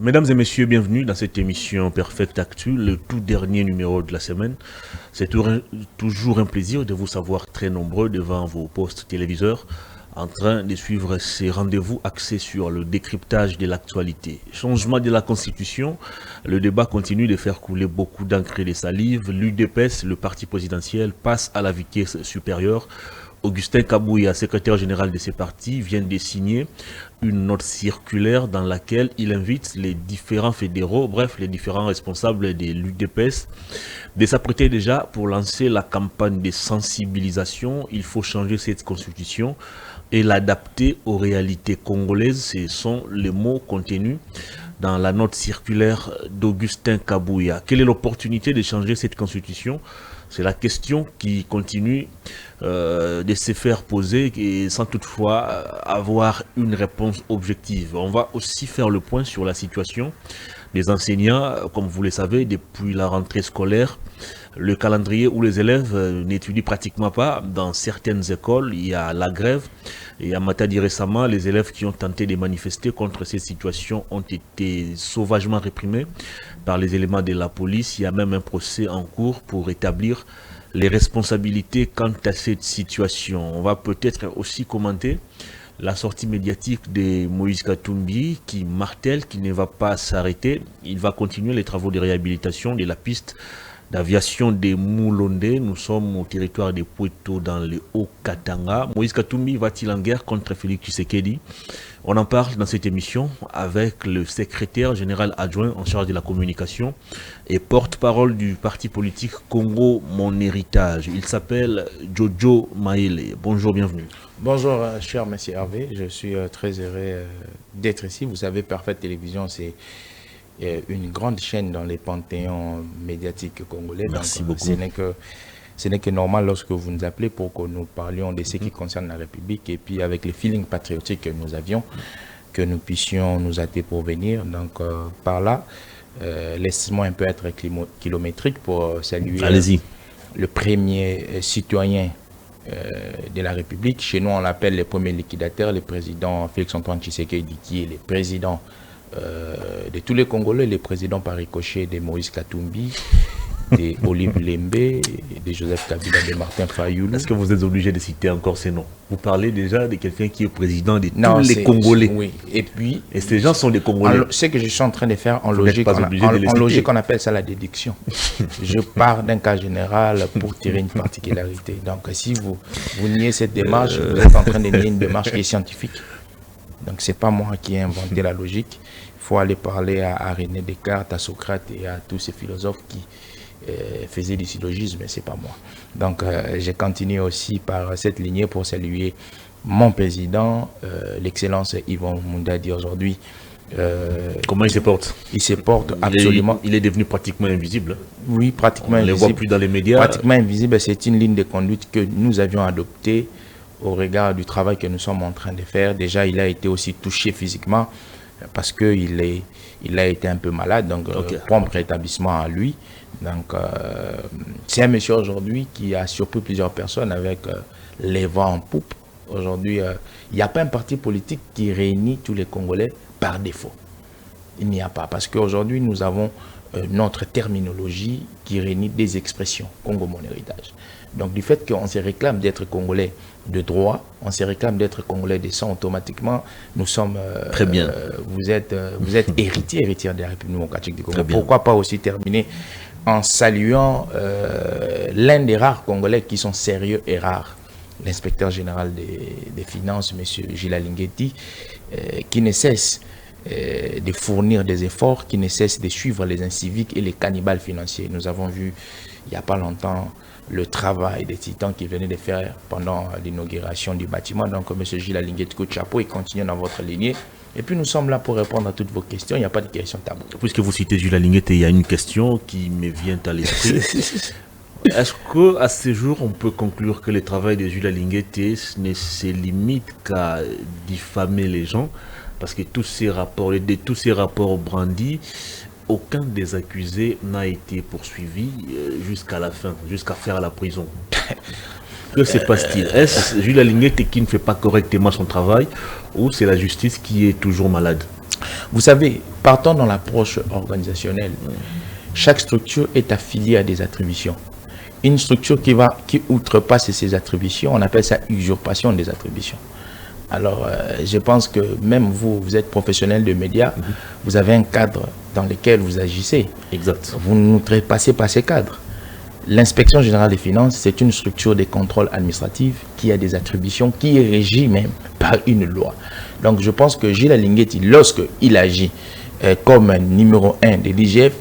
Mesdames et messieurs, bienvenue dans cette émission Perfect Actu, le tout dernier numéro de la semaine. C'est toujours un plaisir de vous savoir très nombreux devant vos postes téléviseurs en train de suivre ces rendez-vous axés sur le décryptage de l'actualité. Changement de la Constitution, le débat continue de faire couler beaucoup d'encre et de salive. L'UDPS, le parti présidentiel, passe à la vitesse supérieure. Augustin Kabouya, secrétaire général de ces partis, vient de signer une note circulaire dans laquelle il invite les différents fédéraux, bref, les différents responsables de l'UDPS, de s'apprêter déjà pour lancer la campagne de sensibilisation. Il faut changer cette constitution et l'adapter aux réalités congolaises. Ce sont les mots contenus dans la note circulaire d'Augustin Kabouya. Quelle est l'opportunité de changer cette constitution? C'est la question qui continue de se faire poser et sans toutefois avoir une réponse objective. On va aussi faire le point sur la situation des enseignants. Comme vous le savez, depuis la rentrée scolaire, le calendrier où les élèves n'étudient pratiquement pas. Dans certaines écoles, il y a la grève. Et à Matadi récemment, les élèves qui ont tenté de manifester contre ces situations ont été sauvagement réprimés par les éléments de la police. Il y a même un procès en cours pour établir les responsabilités quant à cette situation. On va peut-être aussi commenter la sortie médiatique de Moïse Katumbi qui martèle qu'il ne va pas s'arrêter. Il va continuer les travaux de réhabilitation de la piste d'aviation de Moulonde. Nous sommes au territoire de Poueto dans le Haut-Katanga. Moïse Katumbi va-t-il en guerre contre Félix Tshisekedi? On en parle dans cette émission avec le secrétaire général adjoint en charge de la communication et porte-parole du parti politique Congo Mon Héritage. Il s'appelle Jojo Maele. Bonjour, bienvenue. Bonjour, cher monsieur Hervé. Je suis très heureux d'être ici. Vous savez, Perfect Télévision, c'est une grande chaîne dans les panthéons médiatiques congolais. Merci donc, beaucoup. Ce n'est que normal lorsque vous nous appelez pour que nous parlions de ce qui concerne la République et puis avec les feelings patriotiques que nous avions, que nous puissions nous hâter pour venir. Donc par là, laissez-moi un peu être kilométrique pour saluer le premier citoyen de la République. Chez nous, on l'appelle le premier liquidateur, le président Félix-Antoine Tshisekedi, qui est le président de tous les Congolais, le président par ricochet de Moïse Katumbi, de Olive Lembe, de Joseph Kabila, de Martin Fayoulou. Est-ce que vous êtes obligé de citer encore ces noms? Vous parlez déjà de quelqu'un qui est président de tous les Congolais. Oui, et ces gens sont des Congolais. Ce que je suis en train de faire en logique, en logique, on appelle ça la déduction. Je pars d'un cas général pour tirer une particularité. Donc, si vous niez cette démarche, vous êtes en train de nier une démarche qui est scientifique. Donc, ce n'est pas moi qui ai inventé la logique. Il faut aller parler à René Descartes, à Socrate et à tous ces philosophes qui faisaient du syllogisme, mais ce n'est pas moi. Donc, je continue aussi par cette lignée pour saluer mon président, l'excellence Yvon Mundadi aujourd'hui. Comment il se porte? Il se porte absolument. Il est devenu pratiquement invisible. Oui, pratiquement invisible. On ne le voit plus dans les médias. Pratiquement invisible, c'est une ligne de conduite que nous avions adoptée au regard du travail que nous sommes en train de faire. Déjà, il a été aussi touché physiquement parce qu'il a été un peu malade, donc prompt rétablissement à lui. Donc, c'est un monsieur aujourd'hui qui a surpris plusieurs personnes avec les vents en poupe. Aujourd'hui, il n'y a pas un parti politique qui réunit tous les Congolais par défaut. Il n'y a pas, parce qu'aujourd'hui, nous avons notre terminologie qui réunit des expressions, Congo Mon Héritage. Donc, du fait qu'on se réclame d'être Congolais de droit, on se réclame d'être Congolais de sang, automatiquement, nous sommes... Très bien. Vous êtes héritière de la République démocratique du Congo. Pourquoi pas aussi terminer en saluant l'un des rares Congolais qui sont sérieux et rares, l'inspecteur général des finances, M. Gilles Alinguetti, qui ne cesse de fournir des efforts, qui ne cesse de suivre les inciviques et les cannibales financiers. Nous avons vu il n'y a pas longtemps le travail des titans qui venaient de faire pendant l'inauguration du bâtiment. Donc, M. Gilles Alinguetti, coup de chapeau, il continue dans votre lignée. Et puis, nous sommes là pour répondre à toutes vos questions. Il n'y a pas de questions tabou. Puisque vous citez Gilles Alinguetti, il y a une question qui me vient à l'esprit. Est-ce qu'à ce jour, on peut conclure que le travail de Gilles Alinguetti ne se limite qu'à diffamer les gens? Parce que tous ces rapports brandis, aucun des accusés n'a été poursuivi jusqu'à la fin, jusqu'à faire la prison. Que se passe-t-il? Est-ce Jules Alinguetti qui ne fait pas correctement son travail ou c'est la justice qui est toujours malade? Vous savez, partons dans l'approche organisationnelle. Chaque structure est affiliée à des attributions. Une structure qui outrepasse ces attributions, on appelle ça usurpation des attributions. Alors, je pense que même vous êtes professionnel de médias, vous avez un cadre dans lequel vous agissez. Exact. Vous ne trépassez pas ces cadres. L'inspection générale des finances, c'est une structure de contrôle administratif qui a des attributions, qui est régie même par une loi. Donc, je pense que Gilles Alinguetti, lorsqu'il agit comme numéro 1 de l'IGF,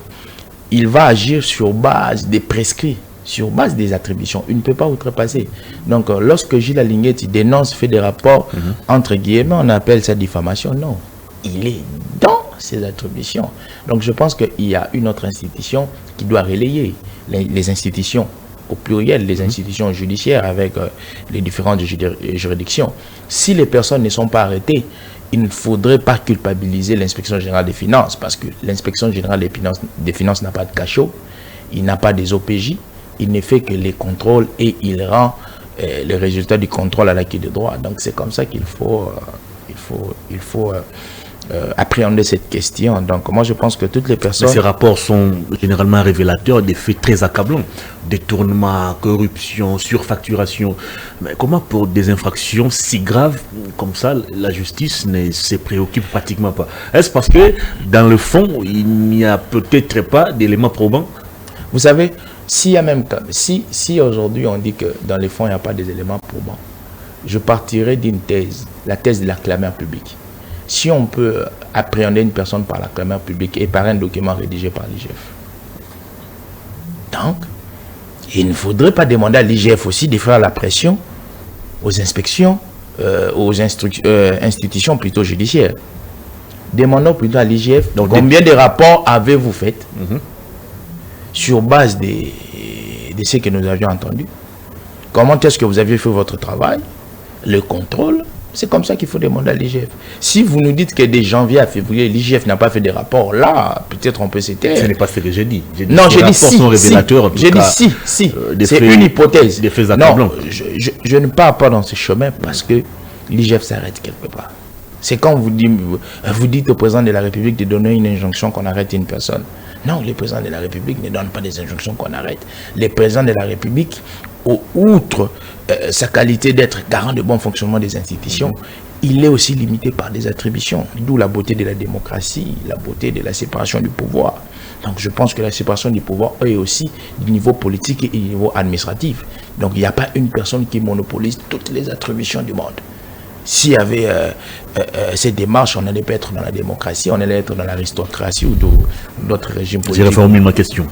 il va agir sur base des prescrits, sur base des attributions. Il ne peut pas outrepasser. Donc, lorsque Gilles Alinguetti dénonce, fait des rapports, entre guillemets, on appelle ça diffamation. Non, il est dans ses attributions. Donc, je pense qu'il y a une autre institution qui doit relayer les institutions, au pluriel, les institutions judiciaires avec les différentes juridictions. Si les personnes ne sont pas arrêtées, il ne faudrait pas culpabiliser l'inspection générale des finances, parce que l'inspection générale des finances n'a pas de cachot, il n'a pas des OPJ, il ne fait que les contrôles et il rend les résultats du contrôle à l'acquis de droit. Donc c'est comme ça qu'il faut, appréhender cette question. Donc moi je pense que toutes les personnes... Mais ces rapports sont généralement révélateurs des faits très accablants. Détournement, corruption, surfacturation. Mais comment pour des infractions si graves comme ça, la justice ne se préoccupe pratiquement pas? Est-ce parce que dans le fond, il n'y a peut-être pas d'éléments probants? Vous savez, si aujourd'hui on dit que dans les fonds il n'y a pas des éléments probants, je partirai d'une thèse, la thèse de la clameur publique. Si on peut appréhender une personne par la clameur publique et par un document rédigé par l'IGF, donc il ne faudrait pas demander à l'IGF aussi de faire la pression aux inspections, aux institutions plutôt judiciaires. Demandons plutôt à l'IGF combien de rapports avez-vous fait sur base de ce que nous avions entendu. Comment est-ce que vous aviez fait votre travail, le contrôle. C'est comme ça qu'il faut demander à l'IGF. Si vous nous dites que de janvier à février, l'IGF n'a pas fait des rapports, là, peut-être on peut s'éteindre. Ce n'est pas ce que j'ai dit. Non, j'ai dit si. J'ai dit si. C'est une hypothèse. Des faits non, je ne pars pas dans ce chemin parce que l'IGF s'arrête quelque part. C'est quand vous dites au président de la République de donner une injonction qu'on arrête une personne. Non, le président de la République ne donne pas des injonctions qu'on arrête. Le président de la République, outre sa qualité d'être garant de bon fonctionnement des institutions, il est aussi limité par des attributions, d'où la beauté de la démocratie, la beauté de la séparation du pouvoir. Donc je pense que la séparation du pouvoir est aussi du niveau politique et du niveau administratif. Donc il n'y a pas une personne qui monopolise toutes les attributions du monde. S'il y avait cette démarche, on n'allait pas être dans la démocratie, on allait être dans l'aristocratie ou d'autres régimes politiques. J'ai reformulé ma question.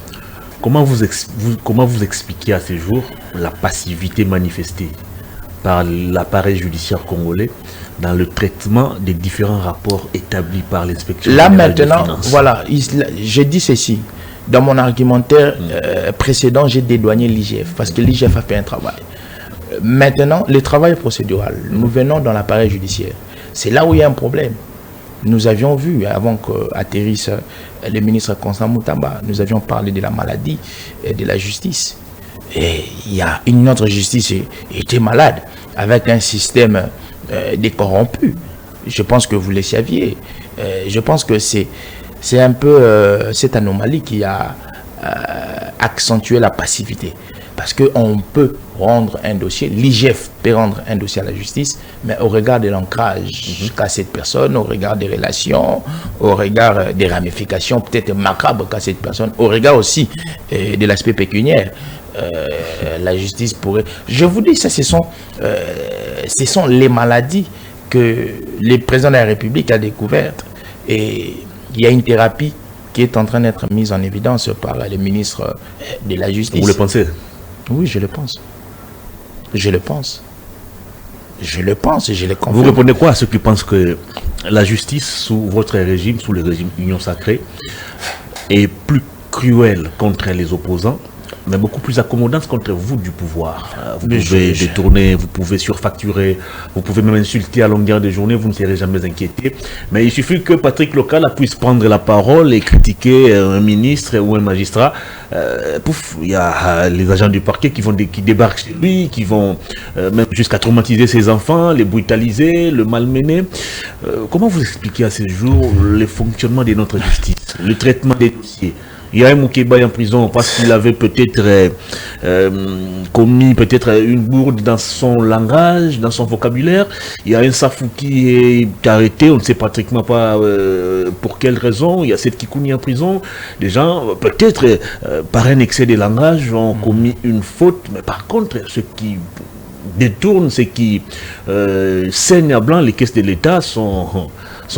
Comment vous expliquez à ces jours la passivité manifestée par l'appareil judiciaire congolais dans le traitement des différents rapports établis par l'inspection générale des finances? Là maintenant, voilà, j'ai dit ceci. Dans mon argumentaire précédent, j'ai dédouané l'IGF parce que l'IGF a fait un travail. Maintenant, le travail procédural, nous venons dans l'appareil judiciaire. C'est là où il y a un problème. Nous avions vu, avant qu'atterrisse le ministre Constant Moutamba, nous avions parlé de la maladie de la justice. Et il y a une autre justice qui était malade, avec un système décorrompu. Je pense que vous le saviez. Je pense que c'est un peu cette anomalie qui a accentué la passivité. Parce qu'on peut rendre un dossier, l'IGF peut rendre un dossier à la justice, mais au regard de l'ancrage qu'a cette personne, au regard des relations, au regard des ramifications peut-être macabres qu'a cette personne, au regard aussi de l'aspect pécuniaire, la justice pourrait... Je vous dis, ça, ce sont les maladies que le président de la République a découvertes. Et il y a une thérapie qui est en train d'être mise en évidence par le ministre de la Justice. Vous le pensez? Oui, je le pense. Je le pense. Je le pense et je le confirme. Vous répondez quoi à ceux qui pensent que la justice sous votre régime, sous le régime Union Sacrée, est plus cruelle contre les opposants mais beaucoup plus accommodante contre vous du pouvoir. Vous pouvez détourner, vous pouvez surfacturer, vous pouvez même insulter à longueur de journée, vous ne serez jamais inquiété. Mais il suffit que Patrick Lokala puisse prendre la parole et critiquer un ministre ou un magistrat. Pouf, il y a les agents du parquet qui débarquent chez lui, qui vont même jusqu'à traumatiser ses enfants, les brutaliser, le malmener. Comment vous expliquez à ce jour le fonctionnement de notre justice, le traitement des dossiers? Il y a un Moukeba en prison parce qu'il avait peut-être commis une bourde dans son langage, dans son vocabulaire. Il y a un Safou qui est arrêté, on ne sait pratiquement pas pour quelle raison. Il y a cette Kikouni en prison. Les gens, peut-être par un excès de langage, ont commis une faute. Mais par contre, ceux qui détournent, ceux qui saignent à blanc les caisses de l'État sont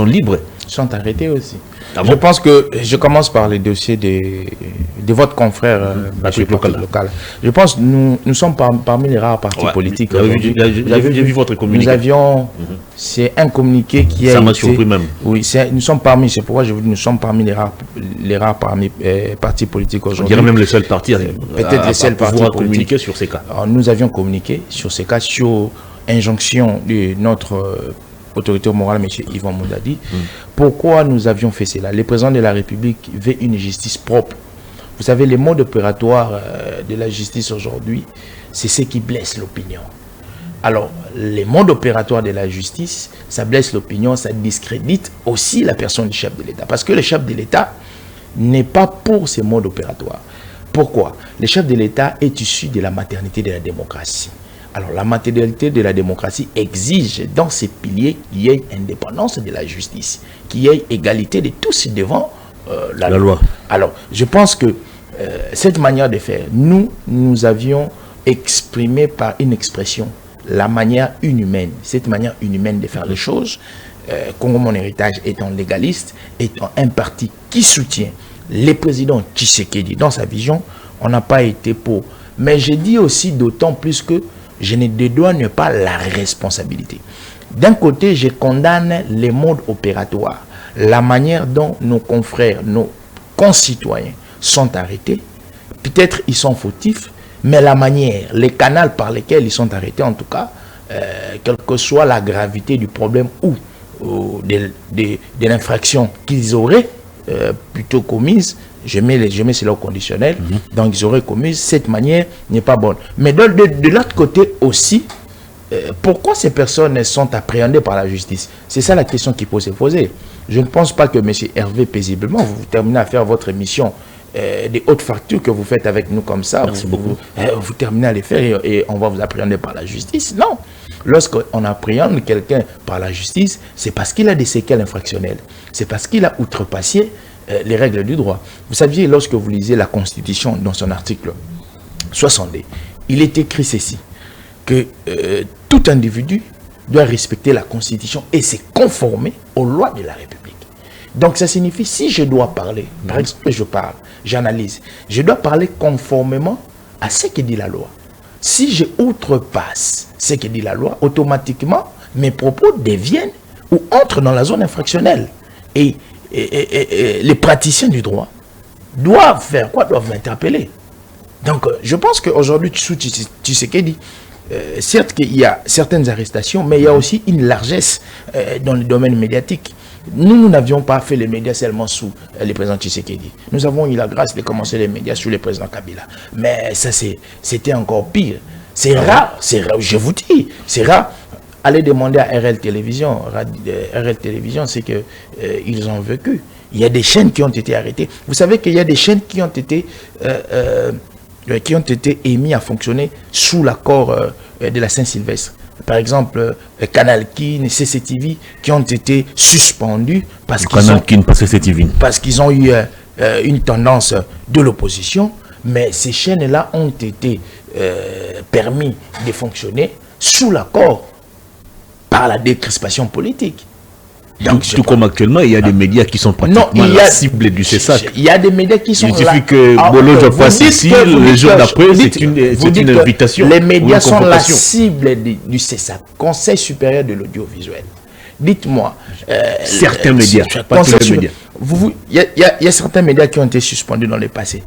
libres. Sont arrêtés aussi. Ah bon? Je pense que je commence par les dossiers de votre confrère, M. Local. Je pense que nous sommes parmi les rares partis politiques. J'ai vu votre communiqué. Nous avions, c'est un communiqué qui a Ça m'a surpris même. Oui, nous sommes parmi, c'est pourquoi je vous dis, nous sommes parmi les rares parmi partis politiques aujourd'hui. On dirait même le seul parti peut-être les seuls partis politiques communiquer sur ces cas. Alors, nous avions communiqué sur ces cas, sur injonction de notre autorité morale, M. Yvan Moundadi. Pourquoi nous avions fait cela? Le président de la République veut une justice propre. Vous savez, les modes opératoires de la justice aujourd'hui, c'est ce qui blesse l'opinion. Alors, les modes opératoires de la justice, ça blesse l'opinion, ça discrédite aussi la personne du chef de l'État. Parce que le chef de l'État n'est pas pour ces modes opératoires. Pourquoi? Le chef de l'État est issu de la maternité de la démocratie. Alors, la matérialité de la démocratie exige dans ses piliers qu'il y ait indépendance de la justice, qu'il y ait égalité de tous devant la loi. Alors, je pense que cette manière de faire, nous avions exprimé par une expression la manière inhumaine, cette manière inhumaine de faire les choses. Congo Mon Héritage étant légaliste, étant un parti qui soutient le président Tshisekedi dans sa vision, on n'a pas été pour. Mais je dis aussi d'autant plus que je ne dédouane pas la responsabilité. D'un côté, je condamne les modes opératoires, la manière dont nos confrères, nos concitoyens sont arrêtés. Peut-être ils sont fautifs, mais la manière, les canaux par lesquels ils sont arrêtés, en tout cas, quelle que soit la gravité du problème ou de l'infraction qu'ils auraient plutôt commise, je mets cela au conditionnel, donc ils auraient commis, cette manière n'est pas bonne. Mais de l'autre côté aussi, pourquoi ces personnes sont appréhendées par la justice? C'est ça la question qui peut se poser. Je ne pense pas que M. Hervé, paisiblement, vous terminez à faire votre émission des hautes factures que vous faites avec nous comme ça, vous terminez à les faire et on va vous appréhender par la justice. Non. Lorsqu'on appréhende quelqu'un par la justice, c'est parce qu'il a des séquelles infractionnelles. C'est parce qu'il a outrepassé les règles du droit. Vous saviez, lorsque vous lisez la Constitution dans son article 62, il est écrit ceci, que tout individu doit respecter la Constitution et se conformer aux lois de la République. Donc ça signifie, si je dois parler, par exemple, je parle, j'analyse, je dois parler conformément à ce que dit la loi. Si je outrepasse ce que dit la loi, automatiquement, mes propos deviennent ou entrent dans la zone infractionnelle. Et les praticiens du droit doivent faire quoi? Doivent m'interpeller. Donc, je pense qu'aujourd'hui, tu sais qu'il dit, certes qu'il y a certaines arrestations, mais il y a aussi une largesse dans le domaine médiatique. Nous n'avions pas fait les médias seulement sous le président Tshisekedi. Nous avons eu la grâce de commencer les médias sous le président Kabila. Mais ça, c'était encore pire. C'est rare, je vous dis, c'est rare. Allez demander à RL Télévision, c'est que ils ont vécu. Il y a des chaînes qui ont été arrêtées. Vous savez qu'il y a des chaînes qui ont été émises à fonctionner sous l'accord de la Saint-Sylvestre. Par exemple, Canal Kin, CCTV, qui ont été suspendus parce qu'ils ont eu une tendance de l'opposition. Mais ces chaînes-là ont été permis de fonctionner sous l'accord par la décrispation politique. Donc, tout comme actuellement, il y a des médias qui sont pratiquement la cible du CESAC. Il y a des médias qui sont là. Il suffit que Bolo je passe ici, le jour d'après, c'est une invitation. Les médias sont la cible du CESAC, Conseil supérieur de l'audiovisuel. Dites-moi. Certains médias, pas tous les médias. Il y a certains médias qui ont été suspendus dans le passé.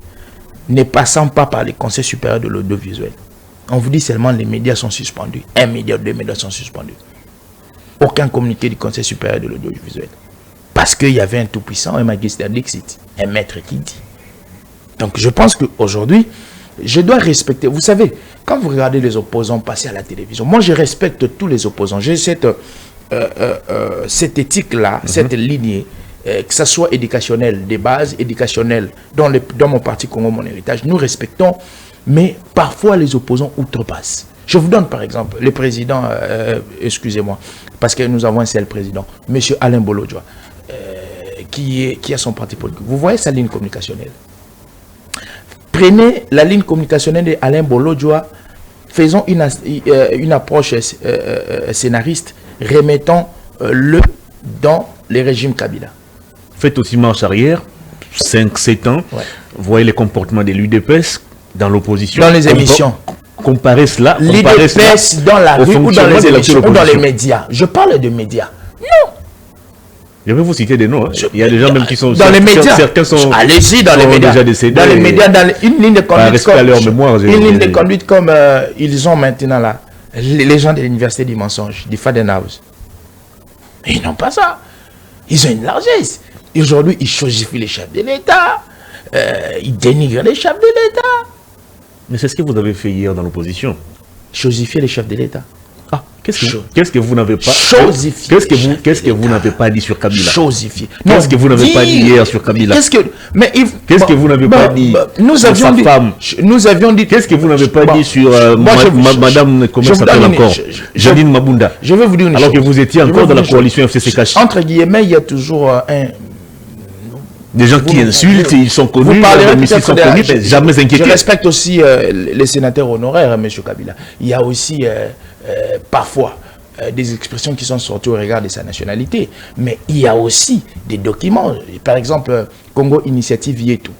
ne passant pas par les conseils supérieurs de l'audiovisuel. On vous dit seulement les médias sont suspendus. Un média, deux médias sont suspendus. Aucun communiqué du conseil supérieur de l'audiovisuel. Parce qu'il y avait un tout-puissant, un magistrat Dixit, un maître qui dit. Donc je pense qu'aujourd'hui, je dois respecter. Vous savez, quand vous regardez les opposants passer à la télévision, moi je respecte tous les opposants. J'ai cette éthique-là, cette lignée, que ce soit éducationnelle, des bases éducationnelles, dans mon parti Congo, mon héritage, nous respectons, mais parfois les opposants outrepassent. Je vous donne par exemple le président, excusez-moi, parce que nous avons un seul président, M. Alain Bolodjoa, qui a son parti politique. Vous voyez sa ligne communicationnelle. Prenez la ligne communicationnelle d'Alain Bolodjoa, faisons une approche scénariste, remettons-le dans les régimes Kabila. Faites aussi marche arrière, 5-7 ans, voyez les comportements de l'UDPS dans l'opposition. Dans les émissions. Comparez cela. L'UDPS dans la rue ou dans les émissions ou dans les médias. Je parle de médias. Non. Je vais vous citer des noms. Hein. Il y a des gens même qui sont... Dans les médias. Certains sont... Allez-y dans les médias. Déjà décédés. Dans les médias, dans une ligne de conduite comme... à leur mémoire, une ligne de conduite comme ils ont maintenant là. Les gens de l'université du mensonge, du Fadenhouse. Ils n'ont pas ça. Ils ont une largesse. Aujourd'hui, ils chosifient les chefs de l'État. Ils dénigrent les chefs de l'État. Mais c'est ce que vous avez fait hier dans l'opposition. Chosifier les chefs de l'État. Ah, qu'est-ce que vous n'avez pas... Qu'est-ce que vous n'avez pas dit sur Kabila? Chosifier. Qu'est-ce que vous n'avez pas dit hier sur Kabila? Qu'est-ce que vous n'avez pas dit sur sa femme? Nous avions dit... Qu'est-ce que vous n'avez pas dit sur madame, comment ça s'appelle encore, Janine Mabunda? Je vais vous dire une chose. Alors que vous étiez encore dans la coalition FCC-Cache. Entre guillemets, il y a toujours des gens qui insultent, ils sont connus, ils sont connus, mais jamais inquiétés. Je respecte aussi les sénateurs honoraires, M. Kabila. Il y a aussi parfois des expressions qui sont sorties au regard de sa nationalité, mais il y a aussi des documents. Par exemple, Congo Initiative Yetu,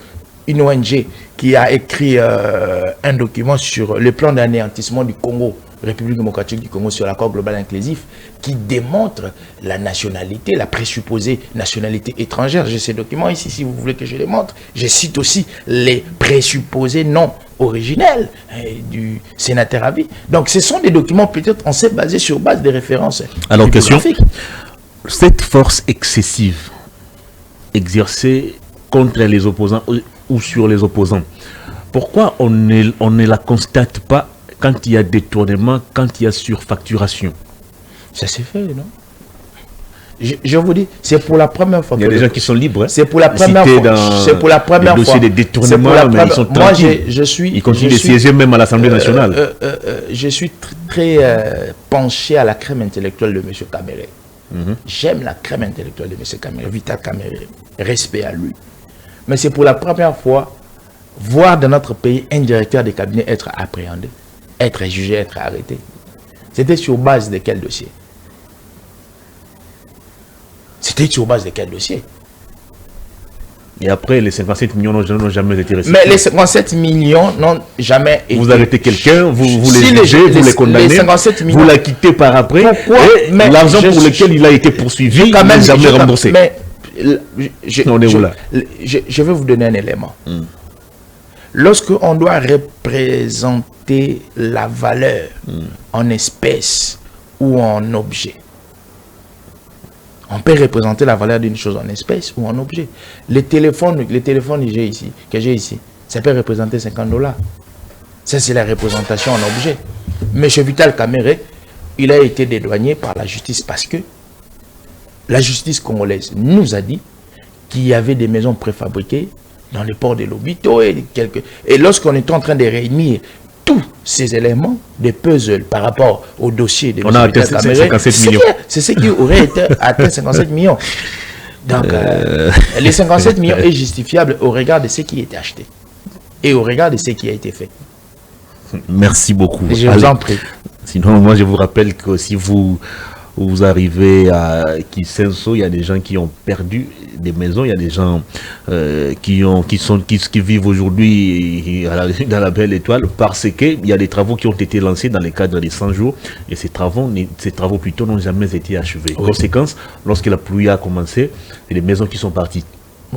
une ONG qui a écrit un document sur le plan d'anéantissement du Congo, République démocratique du Congo, sur l'accord global inclusif, qui démontre la nationalité, la présupposée nationalité étrangère. J'ai ces documents ici, si vous voulez que je les montre. Je cite aussi les présupposés non originels du sénateur à vie. Donc ce sont des documents, peut-être on s'est basé sur base des références. Alors question, cette force excessive exercée contre les opposants ou sur les opposants, pourquoi on ne la constate pas quand il y a détournement, quand il y a surfacturation? Ça s'est fait, non? Je vous dis, c'est pour la première fois. Il y a des gens qui sont libres. Hein? C'est pour la première fois. C'est pour la première fois. Des détournements, mais ils sont tranquilles. Moi, ils continuent de siéger même à l'Assemblée nationale. Je suis très penché à la crème intellectuelle de M. Kamere. J'aime la crème intellectuelle de M. Kamere, Vital Kamere. Respect à lui. Mais c'est pour la première fois voir dans notre pays un directeur de cabinet être appréhendé, être jugé, être arrêté. C'était sur base de quel dossier? C'était sur base de quel dossier? Et après, les 57 millions n'ont jamais été reçus. Mais les 57 millions n'ont jamais été... Vous arrêtez quelqu'un, vous les jugez, vous les condamnez, vous la quittez par après, et l'argent pour lequel il a été poursuivi n'est jamais remboursé. Mais je vais vous donner un élément. Lorsqu'on doit représenter la valeur en espèces ou en objet, on peut représenter la valeur d'une chose en espèces ou en objet. Les téléphones que j'ai ici, ça peut représenter $50. Ça, c'est la représentation en objet. M. Vital Kamere, il a été dédouané par la justice parce que la justice congolaise nous a dit qu'il y avait des maisons préfabriquées dans les ports de Lobito et lorsqu'on est en train de réunir tous ces éléments de puzzle par rapport au dossier de M. Vital Kamere, 57 millions. C'est ce qui aurait été atteint 57 millions. Donc, les 57 millions est justifiable au regard de ce qui a été acheté et au regard de ce qui a été fait. Merci beaucoup. Je vous en prie. Sinon, moi, je vous rappelle que si vous arrivez à Kisenso, il y a des gens qui ont perdu des maisons, il y a des gens qui vivent aujourd'hui dans la belle étoile parce qu'il y a des travaux qui ont été lancés dans le cadre des 100 jours et ces travaux plutôt n'ont jamais été achevés. Oui. Conséquence, lorsque la pluie a commencé, il y a des maisons qui sont parties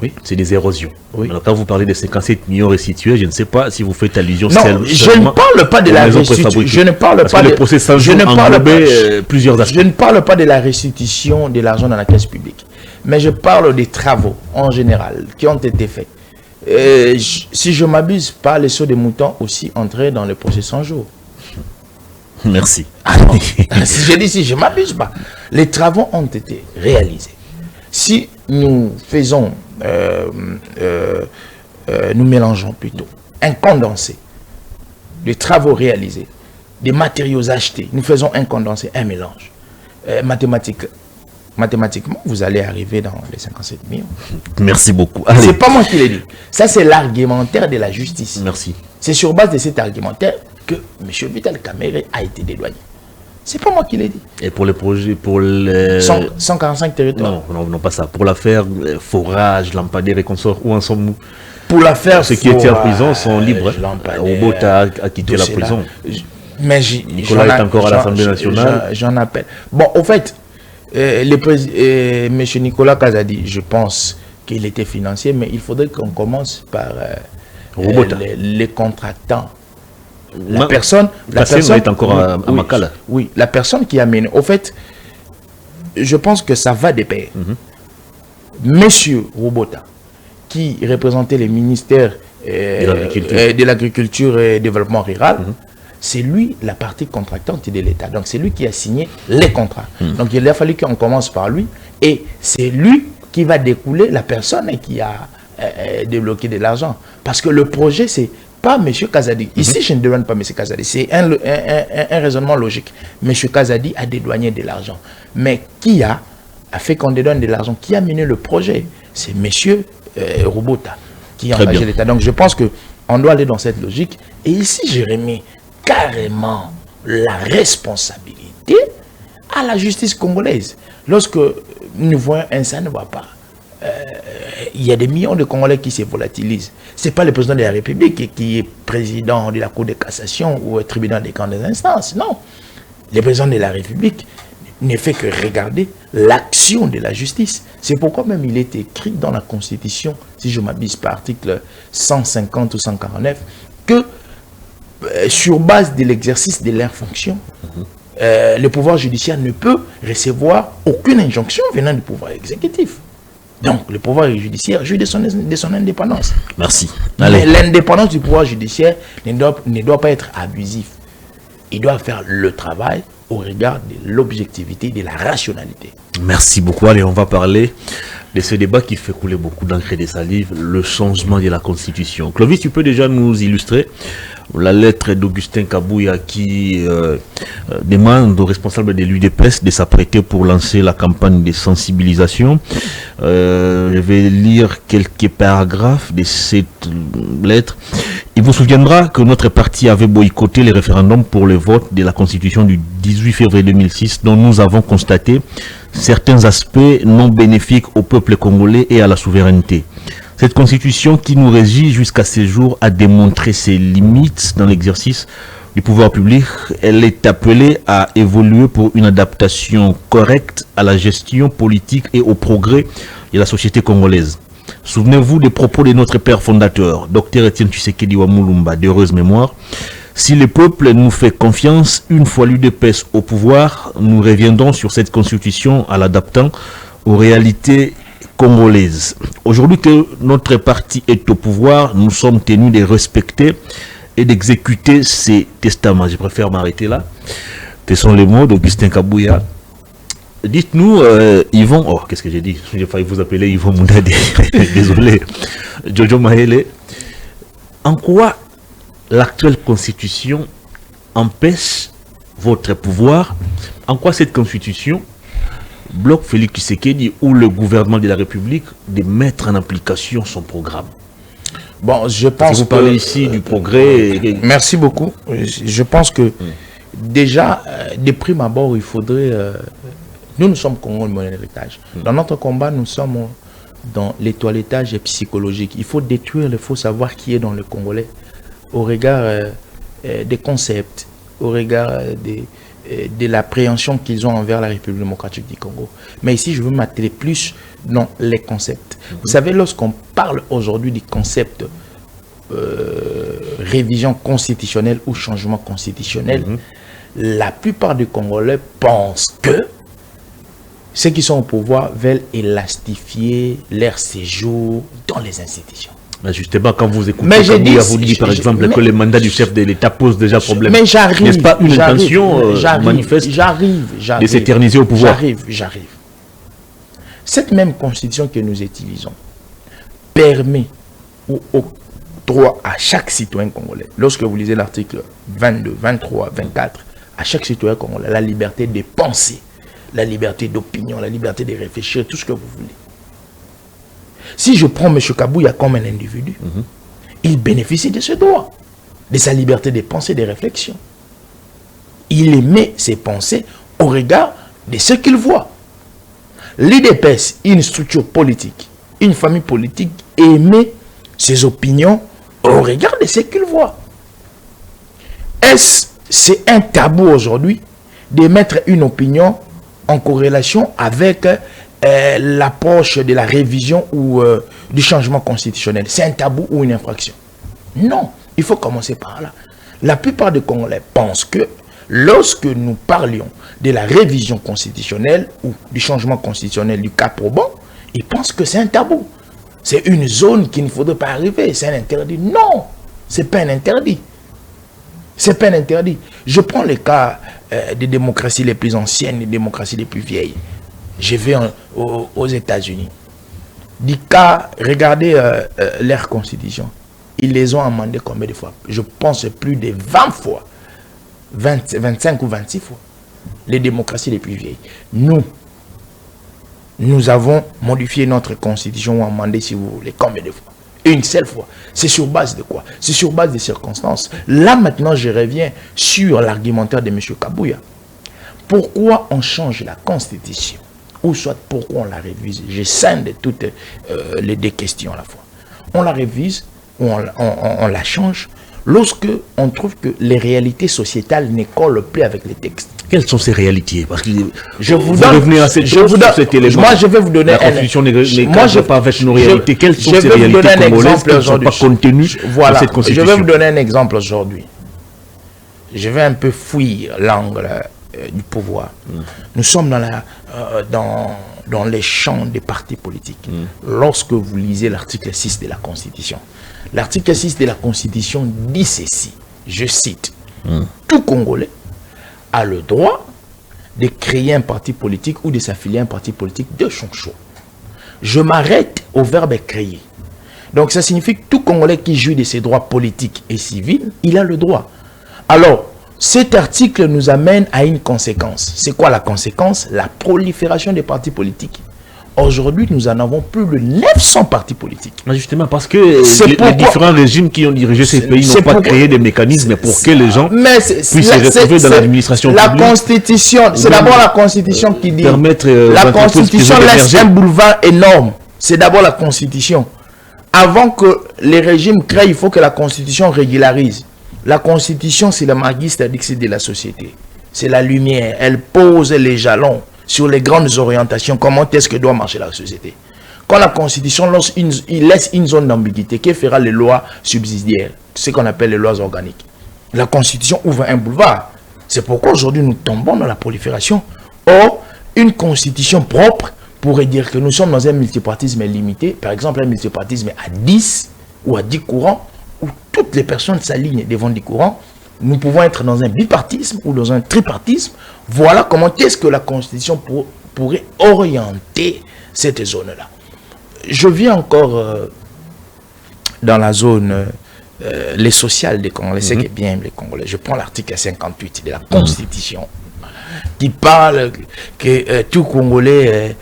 Oui. C'est des érosions. Oui. Alors, quand vous parlez de 57 millions restitués, je ne sais pas si vous faites allusion non, je ne parle pas de la restitution. Je ne parle pas de plusieurs aspects. Je ne parle pas de la restitution de l'argent dans la caisse publique. Mais je parle des travaux en général qui ont été faits. Si je m'abuse pas, les sauts des moutons aussi entrés dans le procès 100 jours. Merci. Si je dis si je m'abuse pas, les travaux ont été réalisés. Si nous faisons, nous mélangeons plutôt un condensé des travaux réalisés, des matériaux achetés, nous faisons un condensé, un mélange. Mathématiquement, vous allez arriver dans les 57 millions. Merci beaucoup. C'est pas moi qui l'ai dit. Ça, c'est l'argumentaire de la justice. Merci. C'est sur base de cet argumentaire que M. Vital Kamerhe a été dédouané. C'est pas moi qui l'ai dit. Et pour les projets, pour les... 145 territoires. Non, pas ça. Pour l'affaire forage, lampadaire et consorts, où en sommes-nous? Pour l'affaire ceux qui étaient en prison sont libres. Robota a quitté la prison. Mais Nicolas est encore à l'Assemblée nationale. J'en appelle. Bon, au fait, M. Nicolas Kazadi, je pense qu'il était financier, mais il faudrait qu'on commence par les contractants. La personne est encore à Makala. Oui, la personne qui a mené. Au fait, je pense que ça va de pair. Monsieur Robota, qui représentait les ministères de l'agriculture et du développement rural, c'est lui la partie contractante de l'État. Donc c'est lui qui a signé les contrats. Donc il a fallu qu'on commence par lui. Et c'est lui qui va découler la personne qui a débloqué de l'argent. Parce que le projet, c'est pas M. Kazadi. Ici, je ne demande pas M. Kazadi. C'est un raisonnement logique. M. Kazadi a dédouané de l'argent. Mais qui a fait qu'on dédouane de l'argent? Qui a mené le projet? C'est M. Robota qui a engagé l'État. Donc je pense qu'on doit aller dans cette logique. Et ici, je remets carrément la responsabilité à la justice congolaise. Lorsque nous voyons un ça ne va pas, il y a des millions de Congolais qui se volatilisent. Ce n'est pas le président de la République qui est président de la Cour de cassation ou tribunal des grandes instances. Non. Le président de la République ne fait que regarder l'action de la justice. C'est pourquoi même il est écrit dans la Constitution, si je m'abuse par article 150 ou 149, que sur base de l'exercice de leurs fonctions, le pouvoir judiciaire ne peut recevoir aucune injonction venant du pouvoir exécutif. Donc, le pouvoir judiciaire jouit de son indépendance. Merci. Mais l'indépendance du pouvoir judiciaire ne doit pas être abusif. Il doit faire le travail au regard de l'objectivité, de la rationalité. Merci beaucoup. Allez, on va parler de ce débat qui fait couler beaucoup d'encre et de salive, le changement de la Constitution. Clovis, tu peux déjà nous illustrer la lettre d'Augustin Kabouya qui demande aux responsables de l'UDPS de s'apprêter pour lancer la campagne de sensibilisation. Je vais lire quelques paragraphes de cette lettre. Il vous souviendra que notre parti avait boycotté les référendums pour le vote de la Constitution du 18 février 2006, dont nous avons constaté certains aspects non bénéfiques au peuple congolais et à la souveraineté. Cette constitution qui nous régit jusqu'à ce jour a démontré ses limites dans l'exercice du pouvoir public. Elle est appelée à évoluer pour une adaptation correcte à la gestion politique et au progrès de la société congolaise. Souvenez-vous des propos de notre père fondateur, Dr Etienne Tshisekedi Wamulumba, d'heureuse mémoire. Si le peuple nous fait confiance, une fois l'UDPS au pouvoir, nous reviendrons sur cette constitution en l'adaptant aux réalités congolaises. Aujourd'hui que notre parti est au pouvoir, nous sommes tenus de respecter et d'exécuter ces testaments. Je préfère m'arrêter là. Ce sont les mots d'Augustin Kabouya. Dites-nous, Yvon, oh, qu'est-ce que j'ai dit? J'ai failli vous appeler Yvon Moundade. Désolé. Jojo Mahele. En quoi l'actuelle constitution empêche votre pouvoir? En quoi cette constitution bloque Félix Tshisekedi ou le gouvernement de la République de mettre en application son programme? Bon, je pense que vous parlez ici du progrès. Merci beaucoup. Je pense que déjà, de prime abord, il faudrait... nous sommes Congo de mon héritage. Dans notre combat, nous sommes dans l'étoilettage psychologique. Il faut détruire le faux savoir qui est dans le Congolais au regard des concepts, au regard de l'appréhension qu'ils ont envers la République démocratique du Congo. Mais ici, je veux m'atteler plus dans les concepts. Vous savez, lorsqu'on parle aujourd'hui du concept révision constitutionnelle ou changement constitutionnel, la plupart des Congolais pensent que ceux qui sont au pouvoir veulent élastifier leur séjour dans les institutions. Mais justement, quand vous écoutez Kabouya vous dit par exemple que le mandat du chef de l'État pose déjà problème. Mais j'arrive. N'est-ce pas une intention manifeste de s'éterniser au pouvoir? J'arrive. Cette même constitution que nous utilisons permet ou octroie à chaque citoyen congolais, lorsque vous lisez l'article 22, 23, 24, à chaque citoyen congolais, la liberté de penser, la liberté d'opinion, la liberté de réfléchir, tout ce que vous voulez. Si je prends M. Kabouya comme un individu, il bénéficie de ce droit, de sa liberté de pensée, de réflexion. Il émet ses pensées au regard de ce qu'il voit. L'IDPS, une structure politique, une famille politique, émet ses opinions au regard de ce qu'il voit. Est-ce c'est un tabou aujourd'hui d'émettre une opinion en corrélation avec l'approche de la révision ou du changement constitutionnel? C'est un tabou ou une infraction? Non, il faut commencer par là. La plupart des Congolais pensent que lorsque nous parlions de la révision constitutionnelle ou du changement constitutionnel du cas probant, ils pensent que c'est un tabou. C'est une zone qu'il ne faudrait pas arriver, c'est un interdit. Non, ce n'est pas un interdit. C'est pas un interdit. Je prends le cas des démocraties les plus anciennes, des démocraties les plus vieilles. Je vais aux États-Unis. Du cas, regardez leur constitution. Ils les ont amendés combien de fois? Je pense plus de 20 fois. 25 ou 26 fois. Les démocraties les plus vieilles. Nous avons modifié notre constitution ou amendé, si vous voulez, combien de fois? Une seule fois. C'est sur base de quoi? C'est sur base des circonstances. Là, maintenant, je reviens sur l'argumentaire de M. Kabouya. Pourquoi on change la constitution? Ou soit pourquoi on la révise? Je scinde toutes les deux questions à la fois. On la révise ou on la change lorsque on trouve que les réalités sociétales ne collent plus avec les textes. Quelles sont ces réalités? Parce que je vous donne cet élément. Moi, je vais vous donner la constitution n'est pas avec nos réalités. Quelles sont ces réalités congolaises qui ne sont pas contenues dans cette constitution? Je vais vous donner un exemple aujourd'hui. Je vais un peu fuir l'angle du pouvoir. Nous sommes dans les champs des partis politiques. Lorsque vous lisez l'article 6 de la Constitution, l'article 6 de la Constitution dit ceci, je cite, tout Congolais a le droit de créer un parti politique ou de s'affilier à un parti politique de son choix. Je m'arrête au verbe créer. Donc ça signifie que tout Congolais qui jouit de ses droits politiques et civils, il a le droit. Alors, cet article nous amène à une conséquence. C'est quoi la conséquence? La prolifération des partis politiques. Aujourd'hui, nous en avons plus de 900 partis politiques. Mais justement, parce que les différents régimes qui ont dirigé ces pays n'ont pas créé des mécanismes pour que les gens puissent se retrouver dans l'administration publique. La Constitution, c'est d'abord la Constitution qui dit. La Constitution laisse un boulevard énorme. C'est d'abord la Constitution. Avant que les régimes créent, il faut que la Constitution régularise. La Constitution, c'est le magister dixit de la société. C'est la lumière. Elle pose les jalons sur les grandes orientations, comment est-ce que doit marcher la société. Quand la Constitution il laisse une zone d'ambiguïté, que fera les lois subsidiaires, ce qu'on appelle les lois organiques. La Constitution ouvre un boulevard. C'est pourquoi aujourd'hui nous tombons dans la prolifération. Or, une Constitution propre pourrait dire que nous sommes dans un multipartisme limité, par exemple un multipartisme à 10 ou à 10 courants, où toutes les personnes s'alignent devant 10 courants. Nous pouvons être dans un bipartisme ou dans un tripartisme. Voilà comment est-ce que la Constitution pourrait orienter cette zone-là. Je viens encore dans la zone les sociales des Congolais, c'est bien les Congolais. Je prends l'article 58 de la Constitution qui parle que tout Congolais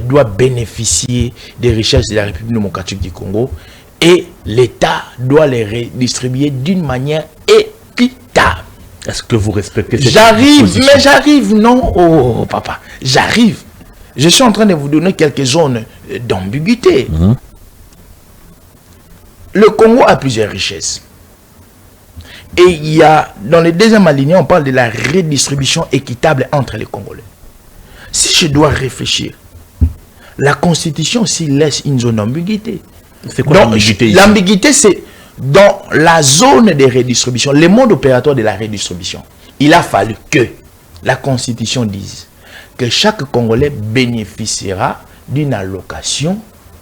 doit bénéficier des richesses de la République démocratique du Congo et l'État doit les redistribuer d'une manière équitable. Est-ce que vous respectez cette j'arrive, non, oh papa, j'arrive. Je suis en train de vous donner quelques zones d'ambiguïté. Le Congo a plusieurs richesses. Et il y a, dans le deuxième alinéa, on parle de la redistribution équitable entre les Congolais. Si je dois réfléchir, la Constitution aussi laisse une zone d'ambiguïté. C'est quoi l'ambiguïté ici? L'ambiguïté, c'est dans la zone de redistribution, le mode opératoire de la redistribution. Il a fallu que la Constitution dise que chaque Congolais bénéficiera d'une allocation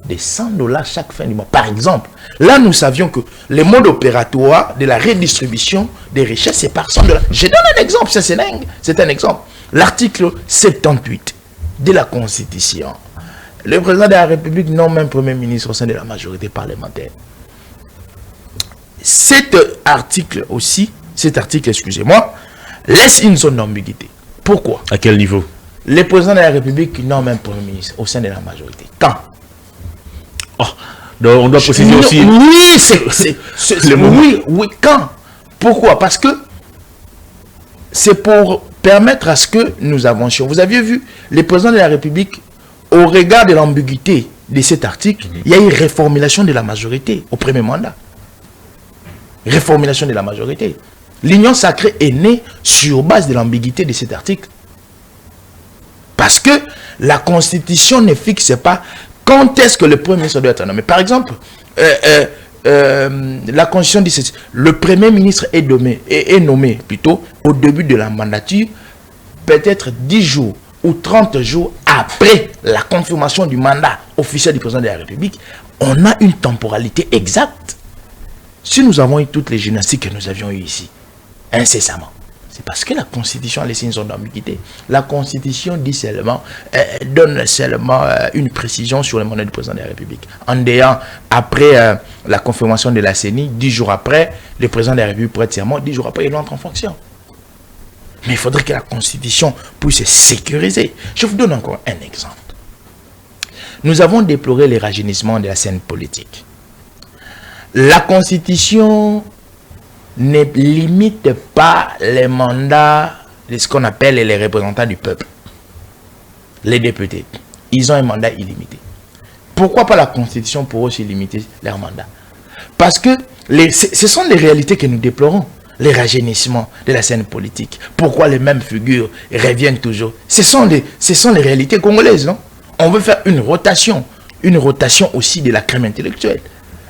de 100 $ chaque fin du mois. Par exemple, là, nous savions que le mode opératoire de la redistribution des richesses, c'est par 100 $. Je donne un exemple, c'est dingue. C'est un exemple. L'article 78 de la Constitution. Le président de la République nomme un premier ministre au sein de la majorité parlementaire. Cet article, excusez-moi, laisse une zone d'ambiguïté. Pourquoi? À quel niveau? Le président de la République nomme un premier ministre au sein de la majorité. Quand? Oh, donc on doit préciser aussi. Oui, oui, quand? Pourquoi? Parce que c'est pour permettre à ce que nous avancions. Vous aviez vu, le président de la République, au regard de l'ambiguïté de cet article, il y a eu réformulation de la majorité au premier mandat. Réformulation de la majorité. L'union sacrée est née sur base de l'ambiguïté de cet article. Parce que la Constitution ne fixe pas quand est-ce que le Premier ministre doit être nommé. Par exemple, la Constitution dit ceci: le Premier ministre est nommé plutôt au début de la mandature, peut-être 10 jours ou 30 jours après la confirmation du mandat officiel du président de la République. On a une temporalité exacte. Si nous avons eu toutes les gymnastiques que nous avions eues ici, incessamment, c'est parce que la Constitution a laissé une zone d'ambiguïté. La Constitution dit seulement, donne seulement une précision sur le mandat du président de la République. En disant, après la confirmation de la CENI, 10 jours après, le président de la République prête serment, 10 jours après, il entre en fonction. Mais il faudrait que la Constitution puisse sécuriser. Je vous donne encore un exemple. Nous avons déploré les rajeunissements de la scène politique. La Constitution ne limite pas les mandats de ce qu'on appelle les représentants du peuple. Les députés, ils ont un mandat illimité. Pourquoi pas la Constitution pour aussi limiter leur mandat? Parce que ce sont les réalités que nous déplorons. Les rajeunissements de la scène politique. Pourquoi les mêmes figures reviennent toujours? Ce sont les réalités congolaises, non? On veut faire une rotation aussi de la crème intellectuelle.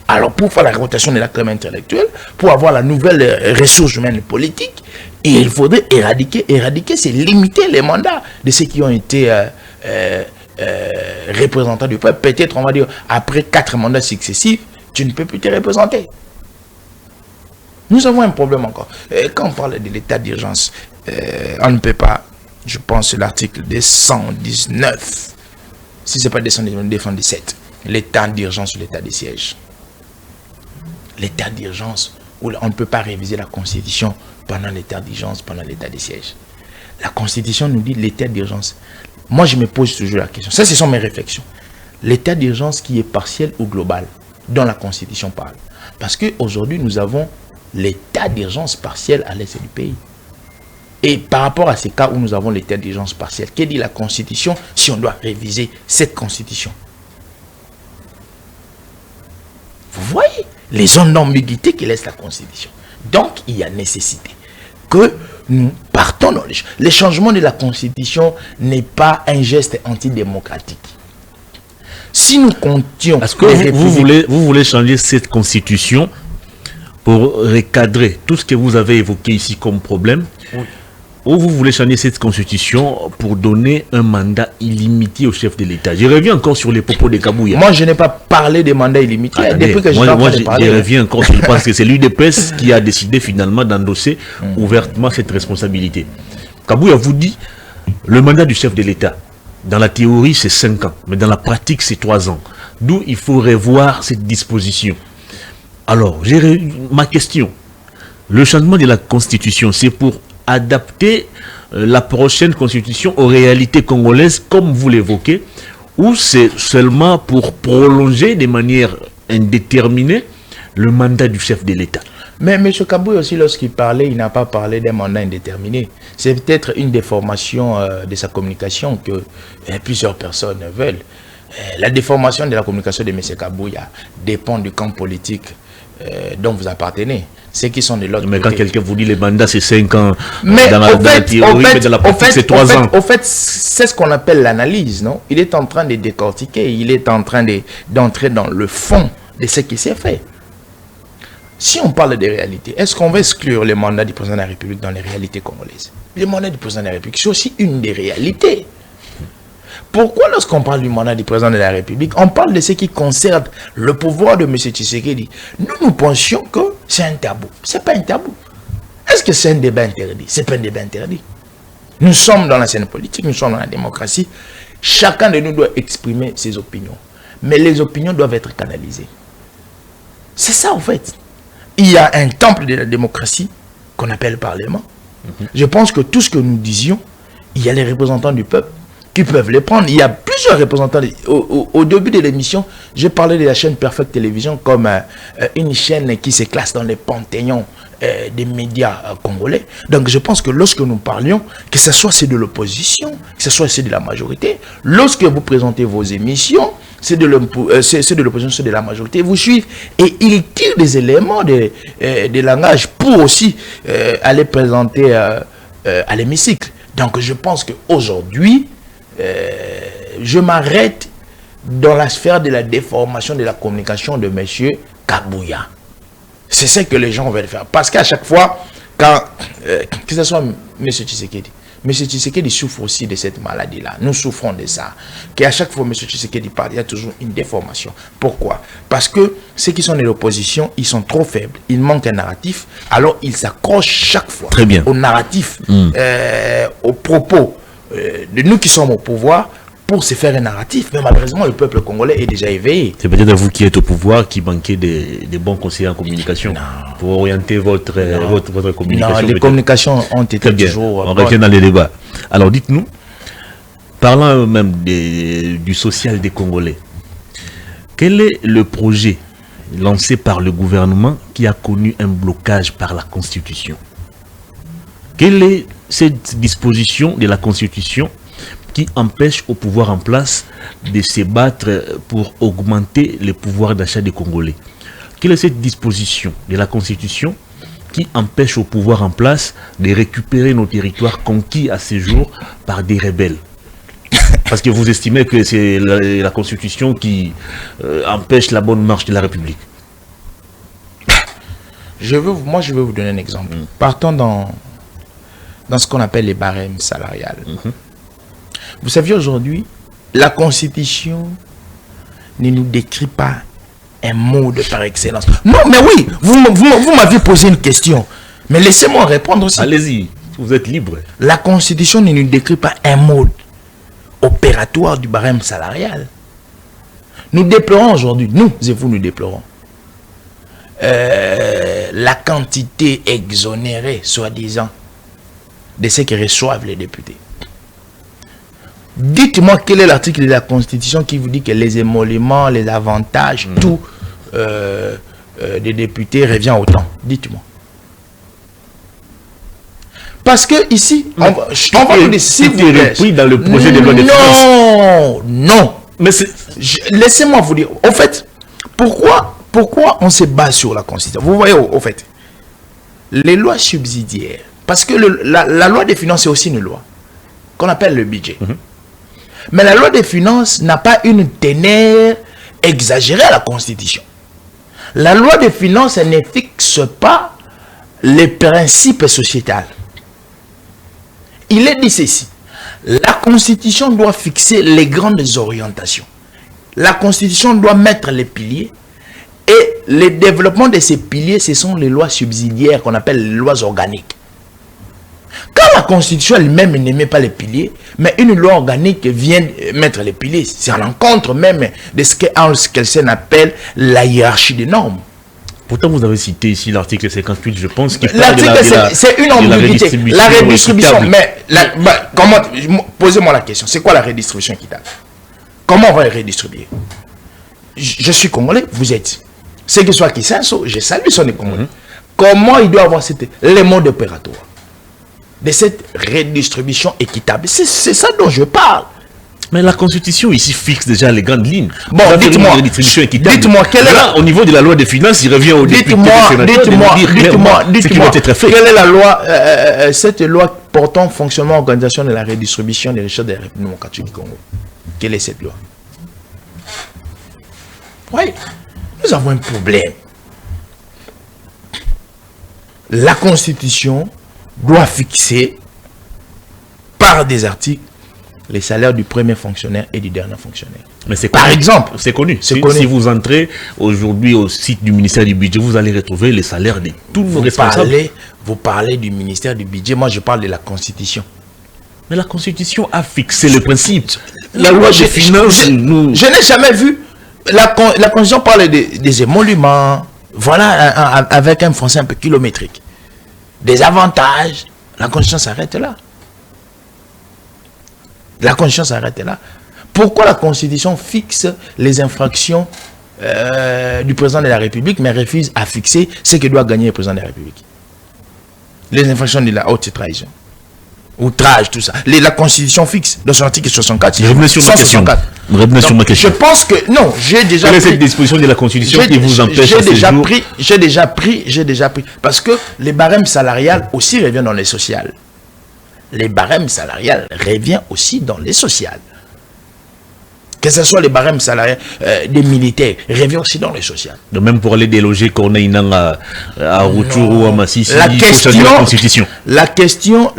Alors, pour faire la rotation de la crème intellectuelle, pour avoir la nouvelle ressource humaine politique, il faudrait éradiquer, c'est limiter les mandats de ceux qui ont été représentants du peuple. Peut-être, on va dire, après 4 mandats successifs, tu ne peux plus te représenter. Nous avons un problème encore. Quand on parle de l'état d'urgence, on ne peut pas, je pense, l'article 219, si ce n'est pas 217, l'état d'urgence ou l'état de siège. L'état d'urgence, où on ne peut pas réviser la Constitution pendant l'état d'urgence, pendant l'état de siège. La Constitution nous dit l'état d'urgence. Moi, je me pose toujours la question. Ça, ce sont mes réflexions. L'état d'urgence qui est partiel ou global, dont la Constitution parle. Parce qu'aujourd'hui, nous avons l'état d'urgence partiel à l'est du pays. Et par rapport à ces cas où nous avons l'état d'urgence partiel, que dit la Constitution si on doit réviser cette Constitution? Vous voyez les zones d'ambiguïté que laisse la Constitution. Donc, il y a nécessité que nous partons dans les changements de la Constitution n'est pas un geste antidémocratique. Si nous comptions... Est-ce que vous voulez changer cette Constitution pour recadrer tout ce que vous avez évoqué ici comme problème? Oui. Ou vous voulez changer cette Constitution pour donner un mandat illimité au chef de l'État? Je reviens encore sur les propos de Kabouya. Moi, je n'ai pas parlé de mandat illimité. Depuis que je reviens encore sur parce que c'est l'UDPS qui a décidé finalement d'endosser ouvertement cette responsabilité. Kabouya vous dit, le mandat du chef de l'État, dans la théorie, c'est 5 ans, mais dans la pratique, c'est 3 ans. D'où il faut revoir cette disposition. Alors, ma question, le changement de la Constitution, c'est pour adapter la prochaine Constitution aux réalités congolaises, comme vous l'évoquez, ou c'est seulement pour prolonger de manière indéterminée le mandat du chef de l'État? Mais M. Kabouya aussi, lorsqu'il parlait, il n'a pas parlé d'un mandat indéterminé. C'est peut-être une déformation de sa communication que plusieurs personnes veulent. La déformation de la communication de M. Kabouya dépend du camp politique dont vous appartenez. ceux qui sont de l'autre Mais côté. quand quelqu'un vous dit les mandats c'est 5 ans, Mais dans la théorie, mais dans la pratique c'est 3 ans. En fait, c'est ce qu'on appelle l'analyse, non? Il est en train de décortiquer, il est en train d'entrer dans le fond de ce qui s'est fait. Si on parle des réalités, est-ce qu'on va exclure les mandats du président de la République dans les réalités congolaises? Les mandats du président de la République, c'est aussi une des réalités. Pourquoi lorsqu'on parle du mandat du président de la République, on parle de ce qui concerne le pouvoir de M. Tshisekedi? Nous pensions que c'est un tabou. Ce n'est pas un tabou. Est-ce que c'est un débat interdit? Ce n'est pas un débat interdit. Nous sommes dans la scène politique, nous sommes dans la démocratie. Chacun de nous doit exprimer ses opinions. Mais les opinions doivent être canalisées. C'est ça en fait. Il y a un temple de la démocratie qu'on appelle le Parlement. Je pense que tout ce que nous disions, il y a les représentants du peuple qui peuvent les prendre. Il y a plusieurs représentants. Au début de l'émission, j'ai parlé de la chaîne Perfect Télévision comme une chaîne qui se classe dans les panthéons des médias congolais. Donc je pense que lorsque nous parlions, que ce soit ceux de l'opposition, que ce soit ceux de la majorité, lorsque vous présentez vos émissions, ceux de l'opposition, ceux de la majorité, vous suivent et ils tirent des éléments de langage pour aussi aller présenter à l'hémicycle. Donc je pense qu'aujourd'hui, je m'arrête dans la sphère de la déformation de la communication de M. Kabouya. C'est ce que les gens veulent faire. Parce qu'à chaque fois, que ce soit M. Tshisekedi, M. Tshisekedi souffre aussi de cette maladie-là. Nous souffrons de ça. Qu'à chaque fois M. Tshisekedi parle, il y a toujours une déformation. Pourquoi? Parce que ceux qui sont de l'opposition, ils sont trop faibles. Il manque un narratif. Alors, ils s'accrochent chaque fois au narratif, aux propos de nous qui sommes au pouvoir pour se faire un narratif. Mais malheureusement, le peuple congolais est déjà éveillé. C'est peut-être vous qui êtes au pouvoir qui manquez des bons conseillers en communication pour orienter votre communication. Non, les communications ont été toujours... On revient dans les débats. Alors dites-nous, parlant même du social des Congolais, quel est le projet lancé par le gouvernement qui a connu un blocage par la Constitution? Quelle est cette disposition de la Constitution qui empêche au pouvoir en place de se battre pour augmenter le pouvoir d'achat des Congolais? Quelle est cette disposition de la Constitution qui empêche au pouvoir en place de récupérer nos territoires conquis à ce jour par des rebelles? Parce que vous estimez que c'est la Constitution qui empêche la bonne marche de la République. Moi, je vais vous donner un exemple. Partons dans ce qu'on appelle les barèmes salariales. Vous savez, aujourd'hui, la Constitution ne nous décrit pas un mode par excellence. Non, mais oui, vous m'avez posé une question. Mais laissez-moi répondre aussi. Allez-y, vous êtes libre. La Constitution ne nous décrit pas un mode opératoire du barème salarial. Nous déplorons aujourd'hui, nous et vous, nous déplorons la quantité exonérée, soi-disant, de ceux qui reçoivent les députés. Dites-moi quel est l'article de la Constitution qui vous dit que les émoluments, les avantages, tout des députés revient autant. Dites-moi. Parce que ici, on va vous dire, si vous repris dans le projet de loi de finances. Non. Mais laissez-moi vous dire. Au fait, pourquoi on se base sur la Constitution? Vous voyez, au fait, les lois subsidiaires. Parce que la loi des finances est aussi une loi qu'on appelle le budget. Mais la loi des finances n'a pas une teneur exagérée à la Constitution. La loi des finances ne fixe pas les principes sociétals. Il est dit ceci. La Constitution doit fixer les grandes orientations. La Constitution doit mettre les piliers. Et le développement de ces piliers, ce sont les lois subsidiaires qu'on appelle les lois organiques. Quand la Constitution elle-même ne met pas les piliers, mais une loi organique vient mettre les piliers, c'est à l'encontre même de ce qu'Elsen appelle la hiérarchie des normes. Pourtant, vous avez cité ici l'article 58, je pense qu'il l'article, c'est une ambiguïté. La redistribution, mais posez-moi la question, c'est quoi la redistribution équitable? Comment on va redistribuer? Je suis congolais, vous êtes. C'est que soit qui Kinsenso, je salue son Congolais. Comment il doit avoir les modes opératoires de cette redistribution équitable? C'est ça dont je parle. Mais la Constitution ici fixe déjà les grandes lignes. Bon, dites-moi, quelle est là, au niveau de la loi des finances, il revient au député dites-moi, quelle est la loi, cette loi portant fonctionnement, organisation de la redistribution des richesses de la République démocratique du Congo. Quelle est cette loi? Oui, nous avons un problème. La Constitution doit fixer par des articles les salaires du premier fonctionnaire et du dernier fonctionnaire. Mais c'est par exemple, c'est connu. Si vous entrez aujourd'hui au site du ministère du budget, vous allez retrouver les salaires de tous nos responsables. Vous parlez du ministère du budget, moi je parle de la Constitution. Mais la Constitution a fixé le principe. La loi des finances, je n'ai jamais vu. La Constitution parle des émoluments, voilà, avec un français un peu kilométrique. Des avantages. La Constitution s'arrête là. La Constitution s'arrête là. Pourquoi la Constitution fixe les infractions du président de la République, mais refuse à fixer ce que doit gagner le président de la République? Les infractions de la haute trahison, outrage, tout ça. La Constitution fixe dans son article 64. Revenez sur ma question. Je pense que non, j'ai déjà pris. Quelle est cette disposition de la Constitution qui vous empêche J'ai déjà pris. Parce que les barèmes salariales aussi reviennent dans les sociales. Les barèmes salariales reviennent aussi dans les sociales. Que ce soit les barèmes salariales des militaires, revient aussi dans les sociales. De même pour aller déloger qu'on ait à Rutshuru ou à Massissi, la Constitution. La question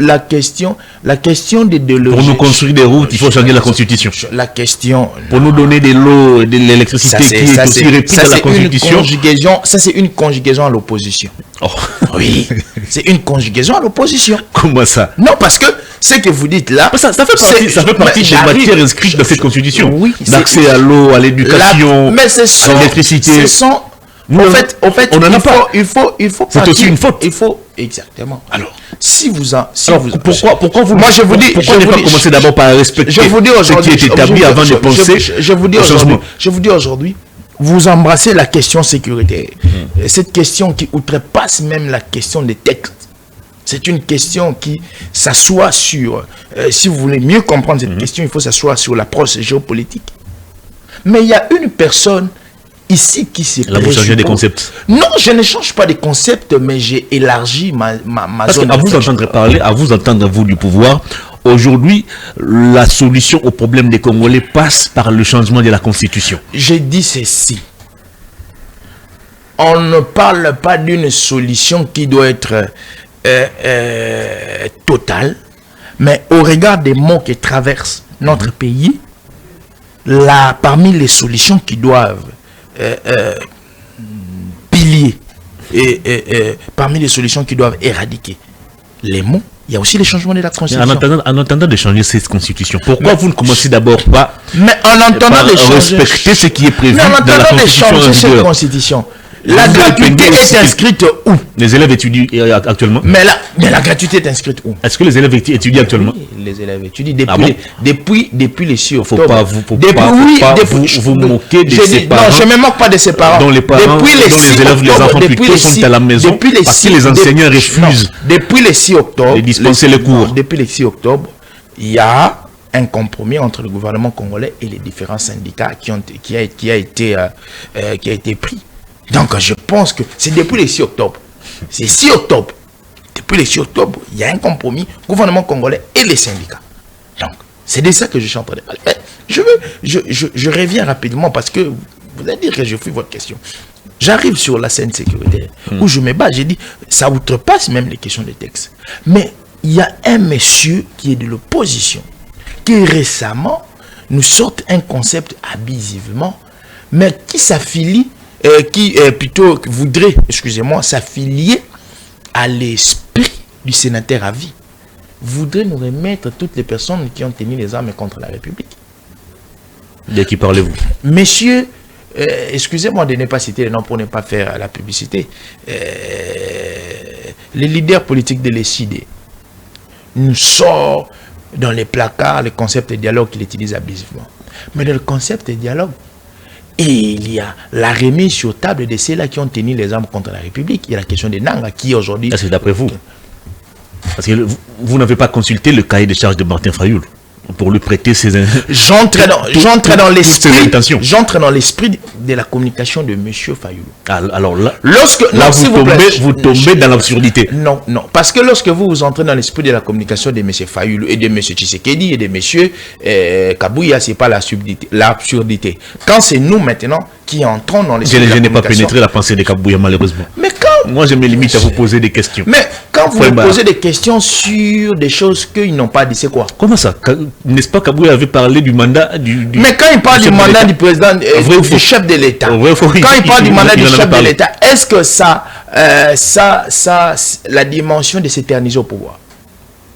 de déloger. Pour nous construire des routes, il faut changer la Constitution. La question. Pour nous donner de l'eau et de l'électricité qui est aussi reprise dans la Constitution. Ça, c'est une conjugaison à l'opposition. Oh. Oui, c'est une conjugaison à l'opposition. Comment ça? Non, parce que ce que vous dites là, ça fait partie des matières inscrites dans cette Constitution. Oui, l'accès à l'eau, à l'éducation, à l'électricité. En fait, on n'en a pas. Il faut. C'est aussi une faute. Il faut exactement. Alors, pourquoi vous? Moi, je vous dis. Pourquoi ne pas commencer d'abord par respecter ce qui est établi avant de penser au changement? Je vous dis aujourd'hui. Vous embrassez la question sécuritaire. Cette question qui outrepasse même la question des textes. C'est une question qui s'assoit sur... si vous voulez mieux comprendre cette question, il faut s'asseoir sur l'approche géopolitique. Mais il y a une personne ici qui s'est... Là, vous changez des concepts. Non, je ne change pas des concepts, mais j'ai élargi ma Parce zone. À vous entendre parler, à vous entendre, vous, du pouvoir, aujourd'hui, la solution au problème des Congolais passe par le changement de la Constitution. J'ai dit ceci. On ne parle pas d'une solution qui doit être totale, mais au regard des mots qui traversent notre pays, là, parmi les solutions qui doivent pilier et parmi les solutions qui doivent éradiquer les mots, il y a aussi les changements de la Constitution. En attendant de changer cette Constitution, pourquoi vous ne commencez d'abord pas respecter ce qui est prévu dans la Constitution? La gratuité est inscrite où? Les élèves étudient actuellement. Mais la gratuité est inscrite où? Est-ce que les élèves étudient actuellement? Oui, les élèves étudient depuis les 6 octobre. Faut pas vous moquer de ces parents. Non, je ne me moque pas de ces parents. Dont les parents, les élèves, les enfants plutôt sont à la maison parce que les enseignants refusent. Depuis les 6 octobre. De dispenser les cours. Depuis les 6 octobre, il y a un compromis entre le gouvernement congolais et les différents syndicats qui a été pris. Donc, je pense que c'est depuis le 6 octobre. C'est 6 octobre. Depuis le 6 octobre, il y a un compromis, gouvernement congolais et les syndicats. Donc, c'est de ça que je suis en train de parler. Mais je reviens rapidement parce que vous allez dire que je fuis votre question. J'arrive sur la scène sécuritaire où je me bats. J'ai dit, ça outrepasse même les questions des textes. Mais il y a un monsieur qui est de l'opposition qui récemment nous sort un concept abusivement, mais qui s'affilie qui plutôt voudrait, excusez-moi, s'affilier à l'esprit du sénateur à vie, voudrait nous remettre toutes les personnes qui ont tenu les armes contre la République. De qui parlez-vous? Messieurs, excusez-moi de ne pas citer les noms pour ne pas faire la publicité, les leaders politiques de l'ECD nous sortent dans les placards le concept de dialogue qu'ils utilisent abusivement. Mais dans le concept de dialogue, et il y a la remise sur table de ceux-là qui ont tenu les armes contre la République. Il y a la question de Nanga qui aujourd'hui... C'est d'après vous? Parce que vous n'avez pas consulté le cahier de charges de Martin Fayoul. pour lui prêter ses J'entre dans intentions. J'entre dans l'esprit de la communication de M. Fayulu. Alors là, vous tombez dans l'absurdité. Non, parce que lorsque vous entrez dans l'esprit de la communication de M. Fayulu et de M. Tshisekedi et de M. Kabouya, c'est pas l'absurdité. Quand c'est nous maintenant qui entrons dans l'esprit de la communication... Je n'ai pas pénétré la pensée de Kabouya, malheureusement. Mais quand... Moi, je me limite à vous poser des questions. Mais quand vous me posez des questions sur des choses qu'ils n'ont pas dit, c'est quoi? Comment ça? N'est-ce pas Kabouya avait parlé du mandat du Mais quand il parle du mandat du président, du chef de l'État, quand il parle du mandat du chef de l'État, est-ce que ça, la dimension de s'éterniser au pouvoir?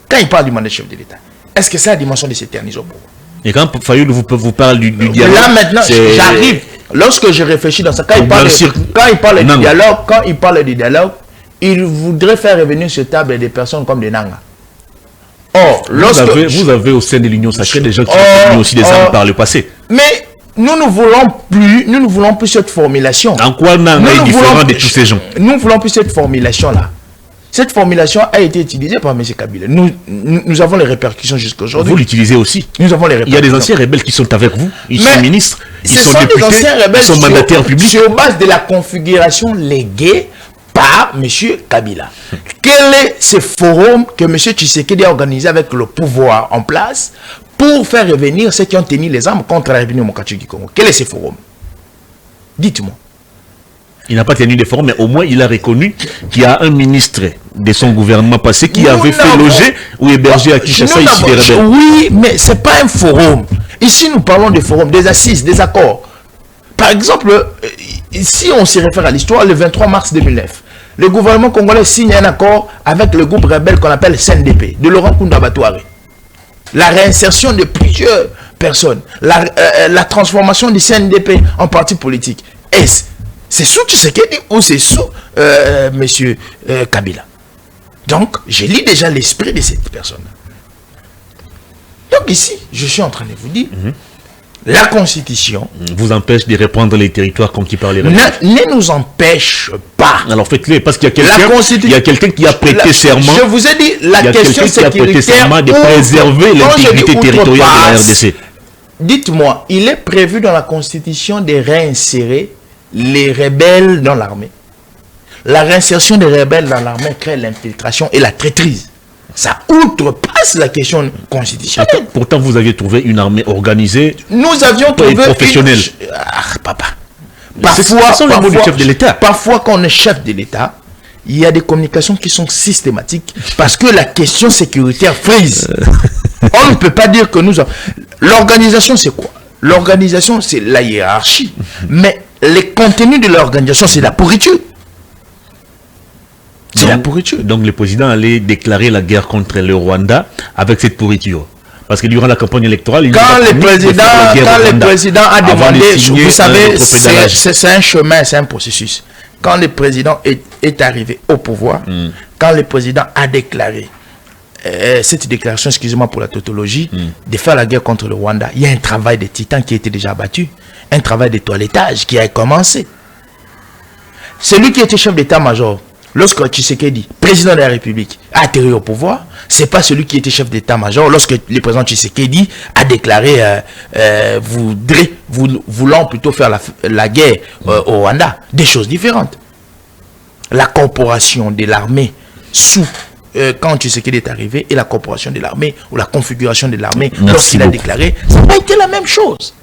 Quand il parle du mandat du chef de l'État, est-ce que c'est la dimension de s'éterniser au pouvoir? Et quand Fayulu vous parle du dialogue, là maintenant, j'arrive. Lorsque je réfléchis dans ça, quand il parle du dialogue, il voudrait faire revenir sur table des personnes comme des Nanga. Or, vous avez au sein de l'Union sacrée des gens qui ont tenu aussi des armes par le passé. Mais nous ne voulons plus cette formulation. En quoi Nanga est différent de tous ces gens? Nous ne voulons plus cette formulation-là. Cette formulation a été utilisée par M. Kabila. Nous avons les répercussions jusqu'aujourd'hui. Vous l'utilisez aussi. Nous avons les répercussions. Il y a des anciens rebelles qui sont avec vous. Ils sont ministres, ils sont députés, des anciens rebelles, ils sont mandataires publics. Sur base de la configuration léguée par M. Kabila. Quel est ce forum que M. Tshisekedi a organisé avec le pouvoir en place pour faire revenir ceux qui ont tenu les armes contre la République démocratique du Congo? Quel est ce forum? Dites-moi. Il n'a pas tenu des forums, mais au moins il a reconnu qu'il y a un ministre de son gouvernement passé qui avait fait loger ou héberger à Kinshasa ici des rebelles. Oui, mais ce n'est pas un forum. Ici, nous parlons des forums, des assises, des accords. Par exemple, si on s'y réfère à l'histoire, le 23 mars 2009, le gouvernement congolais signe un accord avec le groupe rebelle qu'on appelle CNDP, de Laurent Kunda Batouare. La réinsertion de plusieurs personnes, la transformation du CNDP en parti politique. C'est sous Tshisekedi ou c'est sous M. Kabila? Donc, je lis déjà l'esprit de cette personne. Donc ici, je suis en train de vous dire, la Constitution vous empêche de reprendre les territoires conquis par les rebelles. Ne nous empêche pas. Alors faites-le, parce qu'il y a quelqu'un qui a prêté serment. Je vous ai dit, la question sécuritaire de préserver l'intégrité territoriale de la RDC. Dites-moi, il est prévu dans la Constitution de réinsérer les rebelles dans l'armée. La réinsertion des rebelles dans l'armée crée l'infiltration et la traîtrise. Ça outrepasse la question constitutionnelle. Pourtant, vous aviez trouvé une armée organisée. Nous avions trouvé professionnelle. Papa. Parfois, quand on est chef de l'État, il y a des communications qui sont systématiques parce que la question sécuritaire frise. On ne peut pas dire que nous... L'organisation, c'est quoi? L'organisation, c'est la hiérarchie. Mais les contenus de l'organisation, c'est la pourriture. C'est la pourriture. Donc le président allait déclarer la guerre contre le Rwanda avec cette pourriture. Parce que durant la campagne électorale, quand le président a demandé, vous savez, c'est un chemin, c'est un processus. Quand le président est arrivé au pouvoir, quand le président a déclaré cette déclaration, excusez-moi pour la tautologie, de faire la guerre contre le Rwanda, il y a un travail de titan qui a été déjà abattu, un travail de toilettage qui a commencé. Celui qui était chef d'état-major, lorsque Tshisekedi, président de la République, a atterri au pouvoir, c'est pas celui qui était chef d'état-major lorsque le président Tshisekedi a déclaré voulant plutôt faire la guerre au Rwanda. Des choses différentes. La corporation de l'armée quand Tshisekedi est arrivé et la corporation de l'armée ou la configuration de l'armée lorsqu'il a déclaré, ça n'a pas été la même chose.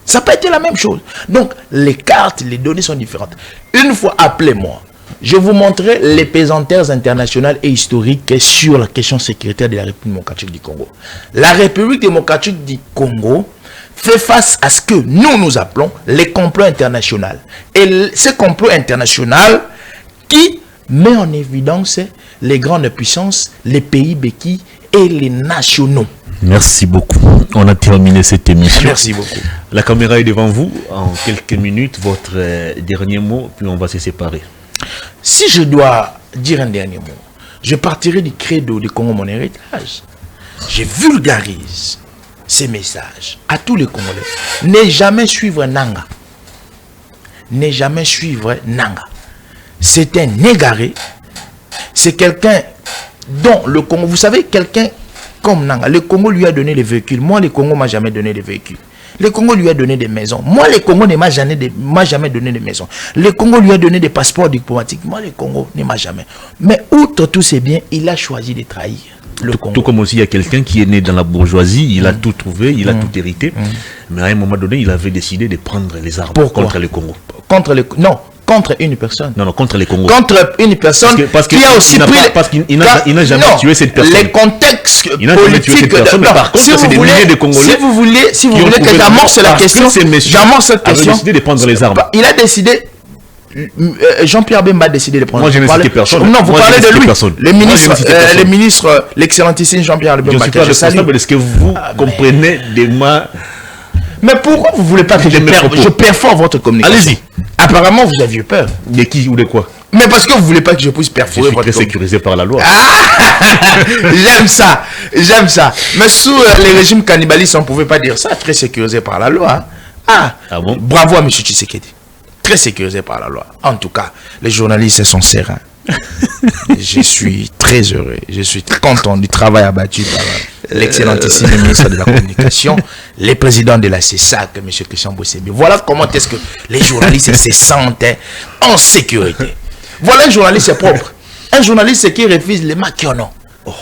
Ça n'a pas été la même chose. Donc, les cartes, les données sont différentes. Une fois, appelez-moi. Je vous montrerai les pesanteurs internationales et historiques sur la question sécuritaire de la République démocratique du Congo. La République démocratique du Congo fait face à ce que nous appelons les complots internationaux. Et ce complot international qui met en évidence les grandes puissances, les pays béquilles et les nationaux. Merci beaucoup. On a terminé cette émission. Merci beaucoup. La caméra est devant vous. En quelques minutes, votre dernier mot, puis on va se séparer. Si je dois dire un dernier mot, je partirai du credo de Congo, mon héritage. Je vulgarise ces messages à tous les Congolais. Ne jamais suivre Nanga. Ne jamais suivre Nanga. C'est un égaré. C'est quelqu'un dont le Congo, vous savez, quelqu'un comme Nanga. Le Congo lui a donné des véhicules. Moi, le Congo m'a jamais donné des véhicules. Le Congo lui a donné des maisons. Moi, le Congo ne m'a jamais donné des maisons. Le Congo lui a donné des passeports diplomatiques. Moi, le Congo ne m'a jamais. Mais outre tous ces biens, il a choisi de trahir le Congo. Tout comme aussi il y a quelqu'un qui est né dans la bourgeoisie, il a tout trouvé, il a tout hérité. Mais à un moment donné, il avait décidé de prendre les armes contre le Congo. Non, contre une personne. Non, contre les Congos. Contre une personne qui a aussi pris... Parce qu'il n'a jamais tué cette personne. Les contextes politiques... Personne, mais par contre, c'est des milliers de Congolais. Si vous voulez que j'amorce la question, j'amorce cette question. Il a décidé de prendre les armes. Il a décidé... Jean-Pierre Bemba a décidé de prendre. Moi, je n'ai cité personne. Non, vous parlez de lui. Le ministre, l'excellentissime Jean-Pierre Bemba. Je suis pas responsable de ce que vous comprenez de ma... Mais pourquoi vous ne voulez pas que je perfore votre communication? Allez-y. Apparemment, vous aviez peur. De qui ou de quoi? Mais parce que vous ne voulez pas que je puisse perforer votre communication. Je suis très sécurisé par la loi. J'aime ça. J'aime ça. Mais sous les régimes cannibalistes, on ne pouvait pas dire ça. Très sécurisé par la loi. Ah bon? Bravo à M. Tshisekedi. Très sécurisé par la loi. En tout cas, les journalistes sont sereins. Je suis très heureux. Je suis très content du travail abattu par l'excellentissime ministre de la Communication, le président de la CESAC, M. Christian Bossébi. Voilà comment est-ce que les journalistes se sentent en sécurité. Voilà un journaliste propre. Un journaliste qui refuse les maquillons. Oh.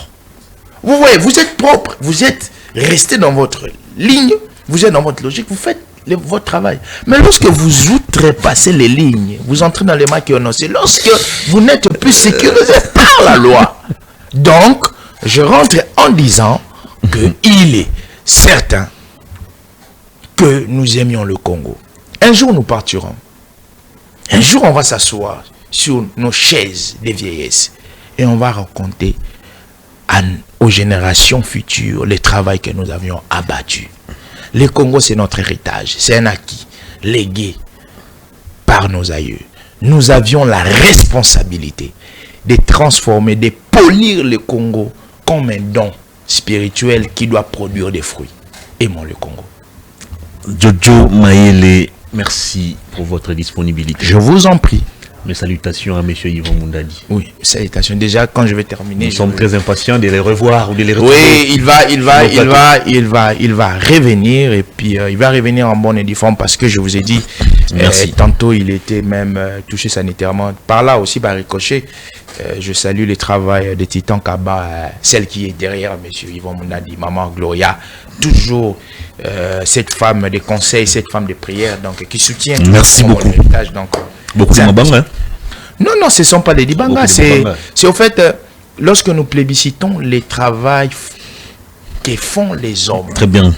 Vous voyez, vous êtes propre. Vous êtes resté dans votre ligne. Vous êtes dans votre logique. Vous faites votre travail. Mais lorsque vous outrepassez les lignes, vous entrez dans les maquillons, c'est lorsque vous n'êtes plus sécurisé par la loi. Donc, je rentre en disant qu'il est certain que nous aimions le Congo. Un jour, nous partirons. Un jour, on va s'asseoir sur nos chaises de vieillesse et on va raconter aux générations futures le travail que nous avions abattu. Le Congo, c'est notre héritage. C'est un acquis légué par nos aïeux. Nous avions la responsabilité de transformer, de polir le Congo comme un don spirituel qui doit produire des fruits. Aimons le Congo. Jojo Mayele, merci pour votre disponibilité. Je vous en prie. Mes salutations à M. Yvon Mundadi. Oui, salutations. Déjà, quand je vais terminer... Nous sommes très impatients de les revoir ou de les retrouver. Oui, il va revenir et puis il va revenir en bonne et due forme parce que je vous ai dit, tantôt il était même touché sanitairement. Par là aussi, par ricochet, je salue le travail de Titan Kaba, celle qui est derrière M. Yvon Mundadi, Maman Gloria, toujours cette femme de conseil, cette femme de prière, donc qui soutient beaucoup. L'héritage. Donc, beaucoup de Mabanga. Non, ce ne sont pas des Dibanga. C'est au fait, lorsque nous plébiscitons les travails que font les hommes. Très bien.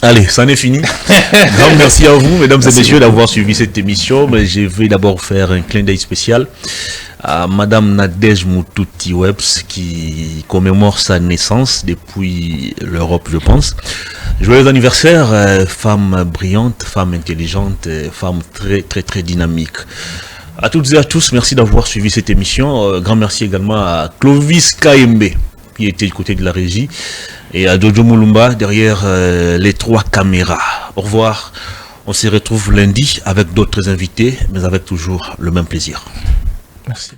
Allez, ça en est fini. Grand merci à vous, mesdames et messieurs, d'avoir suivi cette émission. Mais je vais d'abord faire un clin d'œil spécial à Madame Nadège Moutouti Webs qui commémore sa naissance depuis l'Europe, je pense. Joyeux anniversaire, femme brillante, femme intelligente, femme très dynamique. À toutes et à tous, merci d'avoir suivi cette émission. Grand merci également à Clovis Kaembe qui était du côté de la régie et à Jojo Mulumba derrière les 3 caméras. Au revoir. On se retrouve lundi avec d'autres invités, mais avec toujours le même plaisir. Merci.